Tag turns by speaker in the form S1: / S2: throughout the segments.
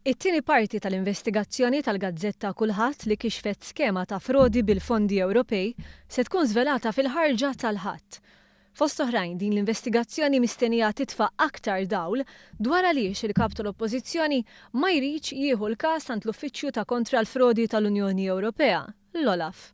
S1: It-tieni parti tal-investigazzjoni tal-gazzetta Kullħadd li kixfet skema ta' frodi bil-fondi Ewropej se tkun żvelata fil-ħarġa tal-Ħadd. Fost oħrajn din l-investigazzjoni mistennija titfa' aktar dawl dwar għaliex il-Kap tal-Oppożizzjoni ma jridx jieħu l-każ għand l-Uffiċċju ta' kontra l-frodi tal-Unjoni Ewropea, l-Olaf.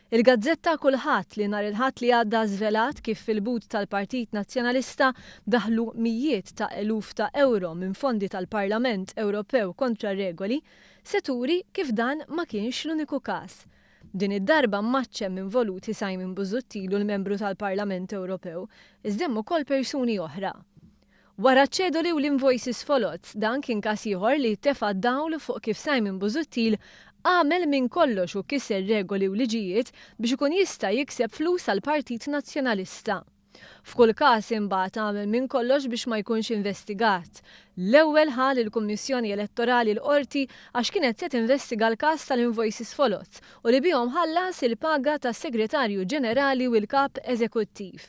S1: Il-gazzetta Kullħadd li nhar il-Ħadd li għadda żvelat kif fil-but tal-Partit Nazzjonalista daħlu mijiet ta' eluf ta' euro minn fondi tal-Parlament Ewropew kontra regoli, se turi kif dan ma kienx l-uniku każ. Din id-darba mmaċċem involuti Simon Busuttilu l-membru tal-Parlament Ewropew, iżda hemm ukoll persuni oħra. Wara ċedoli u l-invoices folot, dan kien każ ieħor li tefa' dawl fuq kif Simon Busuttil għamel minn kollox u kisser regoli u liġijiet biex ikun jista' jikseb flus għall Partit Nazzjonalista. F'kull każ imbagħad għamel minn kollox biex ma jkunx investigat. L-ewwel ħal il-Kummissjoni Elettorali l-Qorti għax kienet se tinvestiga l-każ tal-invoices folots u li bihom ħallas il-paga tas-Segretarju Ġenerali u l-Kap Eżekuttiv.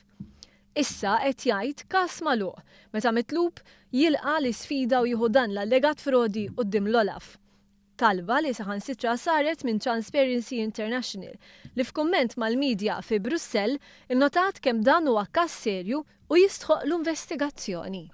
S1: Issa qed jgħid każ magħluq meta mitlub jilqa' l-isfida u jieħu dan l-allegat frodi quddiem l-Olaf. Talba li saħansitra saret minn Transparency International li f'kumment mal-medja fi Brussell innotat kemm dan huwa każ serju u jistħoq l-investigazzjoni.